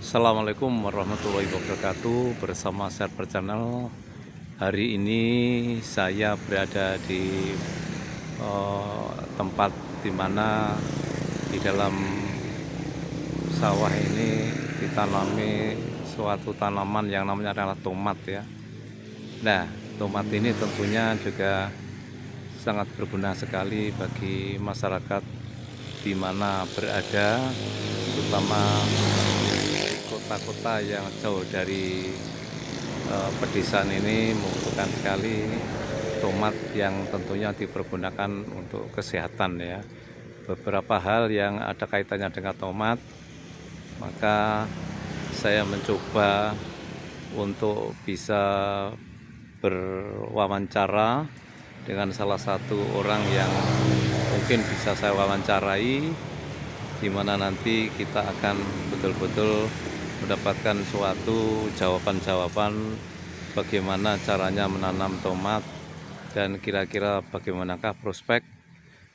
Assalamualaikum warahmatullahi wabarakatuh. Bersama Server Channel. Hari ini saya berada di tempat dimana di dalam sawah ini ditanami suatu tanaman yang namanya adalah tomat ya. Nah, tomat ini tentunya juga sangat berguna sekali bagi masyarakat di mana berada, terutama kota-kota yang jauh dari pedesaan ini membutuhkan sekali tomat yang tentunya dipergunakan untuk kesehatan ya. Beberapa hal yang ada kaitannya dengan tomat, maka saya mencoba untuk bisa berwawancara dengan salah satu orang yang mungkin bisa saya wawancarai, di mana nanti kita akan betul-betul mendapatkan suatu jawaban-jawaban bagaimana caranya menanam tomat dan kira-kira bagaimanakah prospek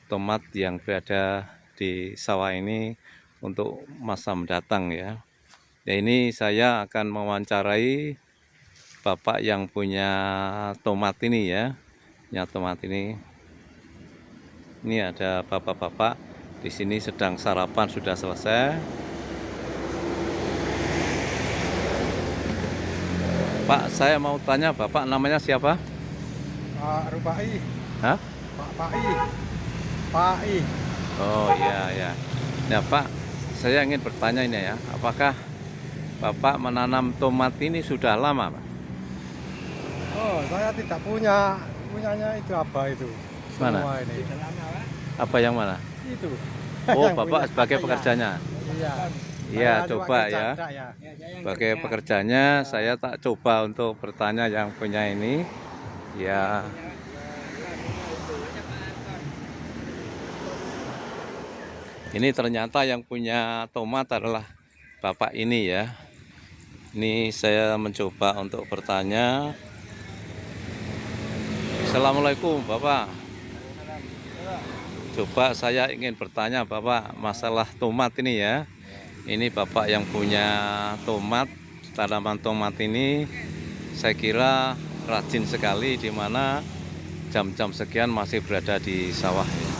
tomat yang berada di sawah ini untuk masa mendatang ya. Ya, ini saya akan mewawancarai bapak yang punya tomat ini ya. Ya, tomat ini. Ini ada bapak-bapak di sini sedang sarapan, sudah selesai. Pak, saya mau tanya, bapak namanya siapa? Pak Rupai. Hah? Pak Pai. Oh iya ya. Nah Pak, saya ingin bertanya ini ya, apakah bapak menanam tomat ini sudah lama, Pak? Oh, saya tidak punya. Punyanya itu apa itu? Mana? Semua ini. Apa yang mana? Itu. Oh, Yang bapak punya sebagai saya. pekerjanya. Iya. Iya, Saya coba juga ya. canda ya. Sebagai pekerjanya, saya tak coba untuk bertanya yang punya ini. Ya. Ini ternyata yang punya tomat adalah bapak ini ya. Ini saya mencoba untuk bertanya. Assalamualaikum Bapak. Coba saya ingin bertanya Bapak masalah tomat ini ya. Ini Bapak yang punya tomat, tanaman tomat ini saya kira rajin sekali, di mana jam-jam sekian masih berada di sawah ya.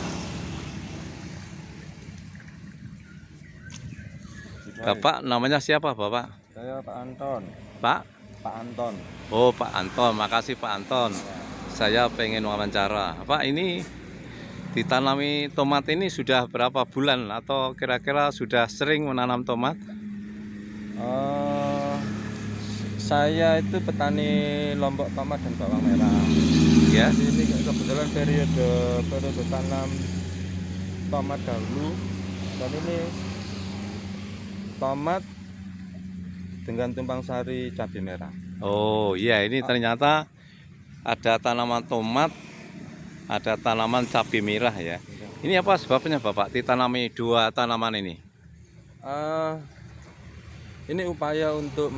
Bapak namanya siapa Bapak? Saya Pak Anton. Pak? Pak Anton. Oh Pak Anton, makasih Pak Anton. Saya pengen wawancara. Pak, ini ditanami tomat ini sudah berapa bulan atau kira-kira sudah sering menanam tomat? Saya itu petani lombok tomat dan bawang merah. Ya. Jadi ini kebetulan periode tanam tomat dahulu, dan ini tomat dengan tumpang sari cabai merah. Oh iya, ini ternyata ada tanaman tomat, ada tanaman cabai merah ya. Ini apa sebabnya Bapak ditanami dua tanaman ini? Ini upaya untuk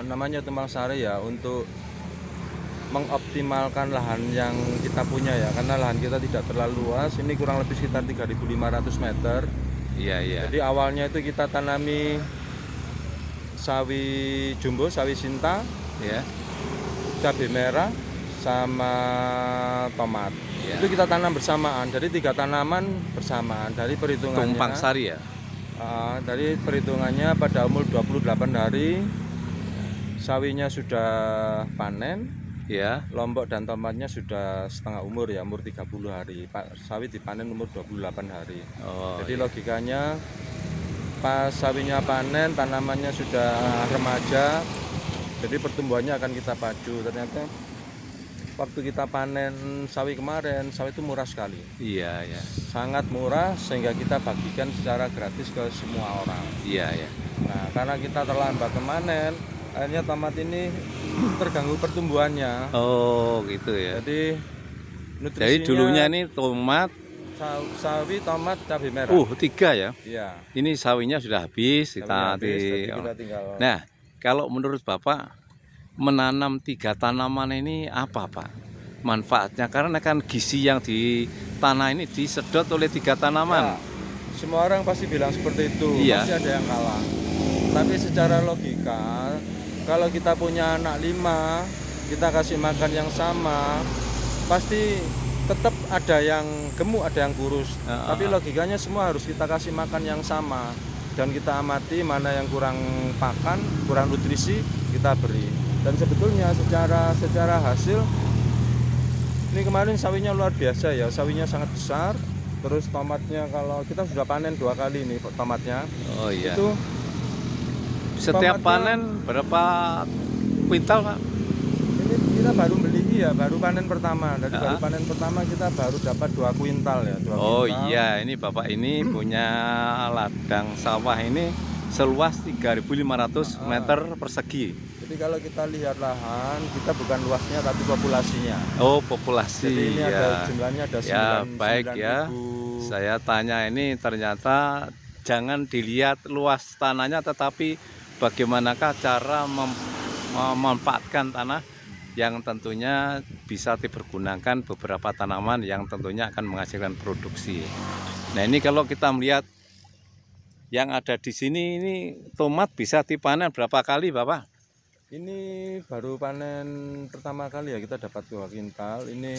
namanya tumpang sari ya, untuk mengoptimalkan lahan yang kita punya ya, karena lahan kita tidak terlalu luas. Ini kurang lebih sekitar 3.500 meter. Iya iya. Jadi awalnya itu kita tanami sawi jumbo, sawi sinta, Ya. cabai merah, sama tomat. Ya. Itu kita tanam bersamaan. Jadi 3 tanaman bersamaan. Dari perhitungannya Tumpang sari ya. dari perhitungannya pada umur 28 hari sawinya sudah panen. Ya. Lombok dan tomatnya sudah setengah umur ya, umur 30 hari. Sawi dipanen umur 28 hari. Oh. Jadi logikanya pas sawinya panen, tanamannya sudah remaja, jadi pertumbuhannya akan kita pacu. Ternyata waktu kita panen sawi kemarin, sawi itu murah sekali. Iya ya. Sangat murah, sehingga kita bagikan secara gratis ke semua orang. Iya ya. Nah, karena kita terlambat memanen, akhirnya tomat ini terganggu pertumbuhannya. Oh gitu ya. Jadi nutrisinya, Jadi dulunya ini tomat. sawi, tomat, cabai merah. 3 ya. Iya. Ini sawinya sudah habis. Sawinya habis, jadi kita tinggal. Nah, kalau menurut Bapak menanam 3 tanaman ini apa Pak manfaatnya? Karena kan gizi yang di tanah ini disedot oleh 3 tanaman. Ya, semua orang pasti bilang seperti itu. Iya. Pasti ada yang kalah. Tapi secara logika, kalau kita punya anak 5, kita kasih makan yang sama, pasti tetap ada yang gemuk, ada yang kurus. Tapi logikanya semua harus kita kasih makan yang sama. Dan kita amati mana yang kurang pakan, kurang nutrisi, kita beri. Dan sebetulnya secara hasil, ini kemarin sawinya luar biasa ya, sawinya sangat besar. Terus tomatnya kalau kita sudah panen 2 kali nih tomatnya. Oh iya. Itu setiap tomatnya, panen berapa kuintal, Pak? ini kita baru beli ya, baru panen pertama. Dari baru panen pertama kita baru dapat 2 kuintal ya, 2 Oh kuintal. iya, ini Bapak ini punya ladang sawah ini seluas 3.500 meter persegi. Jadi kalau kita lihat lahan, kita bukan luasnya tapi populasinya. Oh, populasi. Jadi ini ya. ada jumlahnya ada 9, Ya, baik ya. 9.000. Saya tanya ini ternyata jangan dilihat luas tanahnya, tetapi bagaimanakah cara memanfaatkan tanah yang tentunya bisa dipergunakan beberapa tanaman yang tentunya akan menghasilkan produksi. Nah, ini kalau kita melihat yang ada di sini, ini tomat bisa dipanen berapa kali, Bapak? Ini baru panen pertama kali ya, kita dapat 2 kuintal. Ini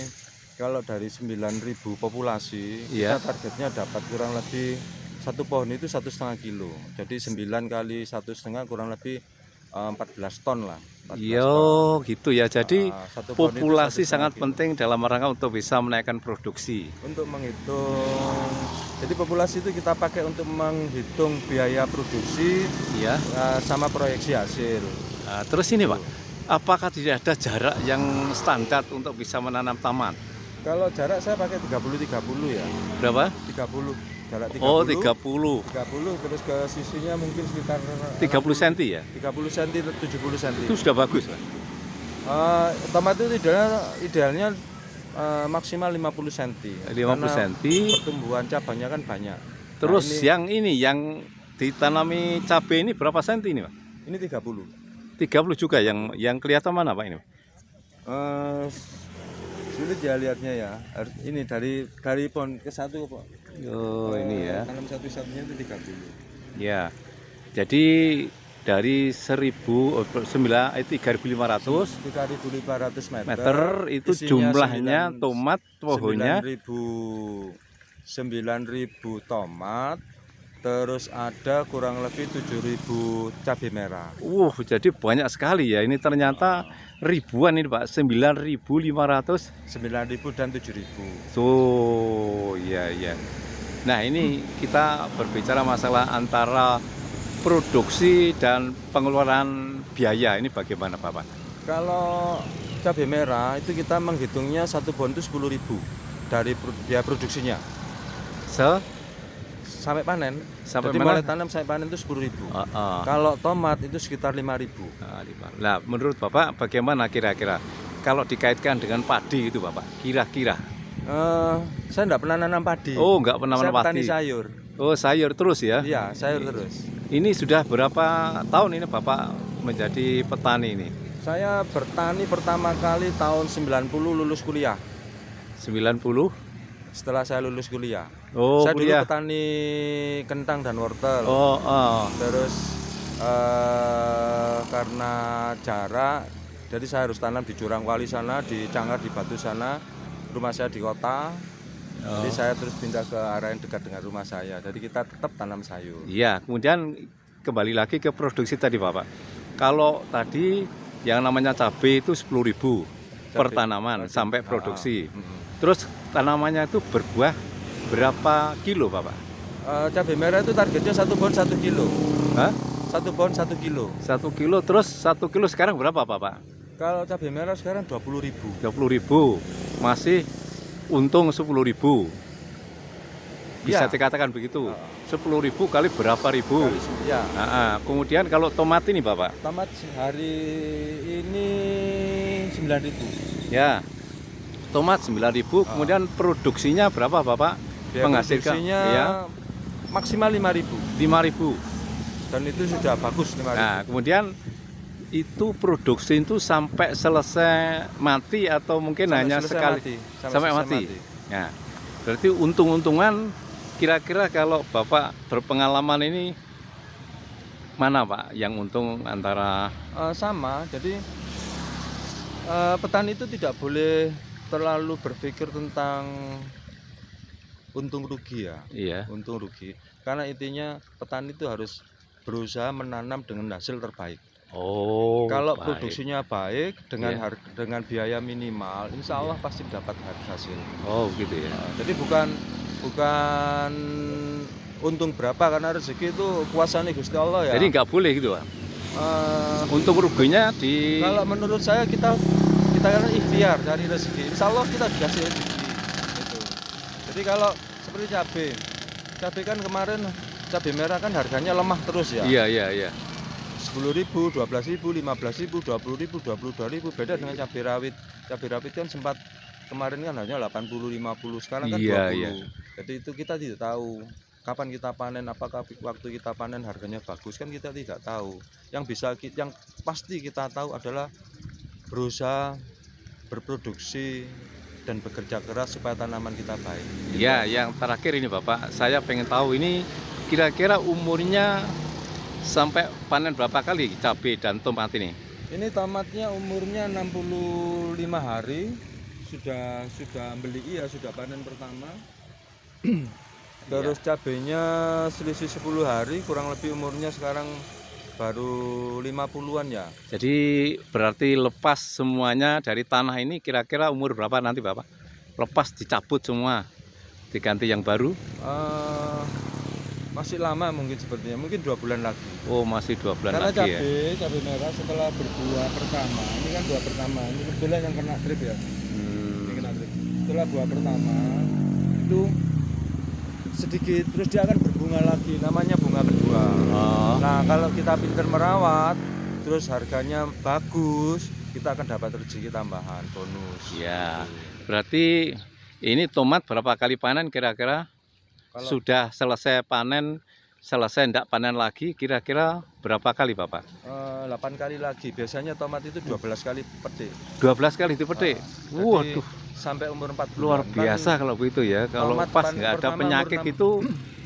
kalau dari 9.000 populasi, Iya. kita targetnya dapat kurang lebih 1 pohon itu 1,5 kilo. Jadi 9 kali 1,5 kurang lebih 14 ton lah. 14 Yo, ton. gitu ya. Jadi Satu pohon itu populasi 1,5 sangat kilo. penting dalam rangka untuk bisa menaikkan produksi. Untuk menghitung, jadi populasi itu kita pakai untuk menghitung biaya produksi Ya. sama proyeksi hasil. Nah, terus ini Pak, apakah tidak ada jarak yang standar untuk bisa menanam tomat? Kalau jarak saya pakai 30-30 ya. Berapa? 30, jarak 30. Oh, 30. 30 terus ke sisinya mungkin sekitar 30 cm ya? 30 cm, 70 cm. Itu sudah bagus, Pak. Tomat itu idealnya maksimal 50 cm. 50 cm. Pertumbuhan cabangnya kan banyak. Terus Nah, yang ditanami cabai ini berapa senti ini, Pak? ini 30. 30 juga, yang kelihatan mana, Pak, ini? Eh, sulit ya lihatnya ya. Ini dari pohon ke satu kok. Oh, ini ya. Tanam satu-satunya itu 30. Ya. Jadi dari 3.500 3.500 meter itu isinya jumlahnya tomat pohonnya 9.000 tomat, terus ada kurang lebih 7.000 cabai merah. jadi banyak sekali ya. Ini ternyata ribuan ini, Pak. 9.500. 9.000 dan 7.000. So, iya iya. Nah, ini kita berbicara masalah antara produksi dan pengeluaran biaya. Ini bagaimana, Bapak? Kalau cabai merah itu kita menghitungnya 1 pohon itu 10.000 dari biaya produksinya. Sampai panen. Sampai Jadi mana? mulai tanam sampai panen itu 10.000. Oh. Kalau tomat itu sekitar 5.000. Nah, menurut Bapak bagaimana kira-kira kalau dikaitkan dengan padi itu, Bapak? Kira-kira? Saya enggak pernah nanam padi. Oh, enggak pernah Saya menanam petani padi. sayur. Oh, sayur terus ya? Iya, sayur terus. Ini sudah berapa tahun ini Bapak menjadi petani ini? Saya bertani pertama kali tahun 90 lulus kuliah. 90? Setelah saya lulus kuliah. Oh, Saya kuliah. dulu petani kentang dan wortel. Oh. Terus karena jarak, jadi saya harus tanam di Jurang Wali sana, di Canggar, di Batu sana. Rumah saya di kota. Jadi saya terus pindah ke arah yang dekat dengan rumah saya. Jadi kita tetap tanam sayur. Iya, kemudian kembali lagi ke produksi tadi, Bapak. Kalau tadi yang namanya cabai itu 10.000 per tanaman sampai produksi. Terus tanamannya itu berbuah berapa kilo, Bapak? Cabai merah itu targetnya 1 pohon 1 kilo. Hah? 1 pohon 1 kilo. 1 kilo, terus 1 kilo sekarang berapa, Bapak? Kalau cabai merah sekarang 20.000. 20.000. Masih untung 10.000. Bisa dikatakan begitu. 10.000 kali berapa ribu? Ya. Kemudian kalau tomat ini, Bapak? Tomat hari ini 9.000. Ya. Tomat 9.000. Kemudian produksinya berapa, Bapak? Biaya Menghasilkan produksinya ya, maksimal 5.000. 5.000. Dan itu sudah bagus 5.000. Nah, kemudian itu produksi itu sampai selesai mati atau mungkin Sampai hanya selesai sekali mati. sampai mati. Nah, berarti untung-untungan kira-kira kalau Bapak berpengalaman ini mana Pak yang untung antara Sama, jadi petani itu tidak boleh terlalu berpikir tentang untung rugi ya, iya. untung rugi. Karena intinya petani itu harus berusaha menanam dengan hasil terbaik. Oh, Kalau baik. produksinya baik dengan Iya. dengan biaya minimal, insya Allah pasti dapat hasil. Oh, gitu ya. Jadi bukan untung berapa, karena rezeki itu kuasanya Gusti Allah ya. Jadi nggak boleh gitu Pak. Eh, Untung ruginya di Kalau menurut saya kita kan ikhtiar cari rezeki. Insya Allah kita dikasih rezeki. Gitu. Jadi kalau seperti cabai kan kemarin cabai merah kan harganya lemah terus ya. Iya. 10.000, 12.000, 15.000, 20.000, 22.000, beda dengan cabai rawit. Cabai rawit kan sempat kemarin kan hanya 80, 50, sekarang kan 20. Iya. Jadi itu kita tidak tahu kapan kita panen, apakah waktu kita panen harganya bagus, kan kita tidak tahu. Yang pasti kita tahu adalah berusaha berproduksi dan bekerja keras supaya tanaman kita baik. Ya, yang terakhir ini Bapak, saya pengen tahu ini kira-kira umurnya sampai panen berapa kali cabai dan tomat ini? Ini tomatnya umurnya 65 hari, sudah beli ya, sudah panen pertama. Terus cabenya selisih 10 hari, kurang lebih umurnya sekarang baru 50-an ya. Jadi berarti lepas semuanya dari tanah ini kira-kira umur berapa nanti Bapak? Lepas dicabut semua, diganti yang baru? Masih lama mungkin sepertinya, mungkin 2 bulan lagi. Oh, masih 2 bulan Karena lagi ya? cabai merah setelah berbuah pertama, ini kan buah pertama, ini kebetulan yang kena drip ya. Ini kena drip. Setelah buah pertama itu sedikit, terus dia akan berbunga lagi, namanya bunga kedua. Oh. Nah, kalau kita pintar merawat, terus harganya bagus, kita akan dapat rezeki tambahan, bonus. Ya, berarti ini tomat berapa kali panen kira-kira? Kalau Sudah selesai panen, selesai enggak panen lagi, kira-kira berapa kali Bapak? 8 kali lagi, biasanya tomat itu 12 kali petik. 12 kali dipetik? Jadi Waduh, sampai umur 4 bulan. luar biasa kalau begitu ya. Kalau tomat pas panen nggak ada pertama penyakit umur itu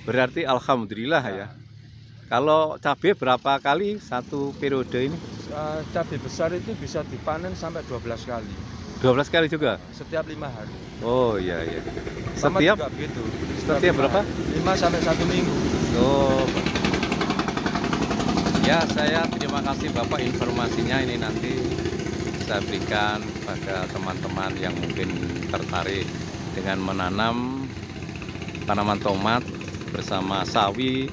berarti alhamdulillah ya. Kalau cabai berapa kali satu periode ini? Cabai besar itu bisa dipanen sampai 12 kali 12 kali juga? setiap 5 hari. Oh iya. Tomat Setiap juga begitu. setiap berapa? 5 sampai 1 minggu. Oh. Ya, saya terima kasih Bapak informasinya, ini nanti saya berikan pada teman-teman yang mungkin tertarik dengan menanam tanaman tomat bersama sawi,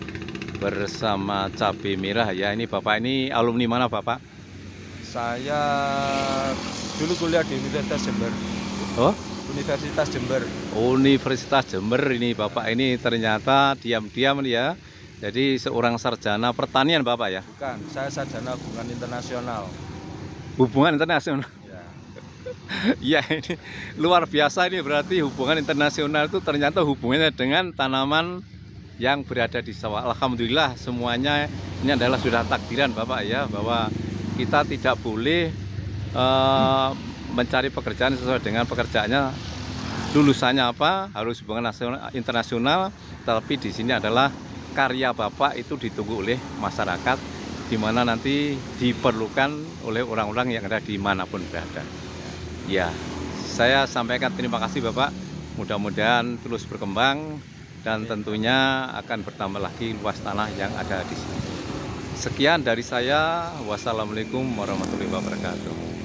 bersama cabai merah ya. Ini Bapak ini alumni mana Bapak? Saya dulu kuliah di Universitas Jember. Oh, Universitas Jember. Universitas Jember. Ini Bapak ini ternyata diam-diam ya. Jadi seorang sarjana pertanian Bapak ya. Bukan, saya sarjana hubungan internasional. Hubungan internasional. Ya. Ya, ini luar biasa, ini berarti hubungan internasional itu ternyata hubungannya dengan tanaman yang berada di sawah. Alhamdulillah semuanya ini adalah sudah takdiran Bapak ya, bahwa kita tidak boleh mencari pekerjaan sesuai dengan pekerjaannya, lulusannya apa, harus hubungan nasional internasional. Tapi di sini adalah karya Bapak itu ditunggu oleh masyarakat, di mana nanti diperlukan oleh orang-orang yang ada dimanapun berada. Ya, saya sampaikan terima kasih Bapak. Mudah-mudahan terus berkembang dan tentunya akan bertambah lagi luas tanah yang ada di sini. Sekian dari saya. Wassalamualaikum warahmatullahi wabarakatuh.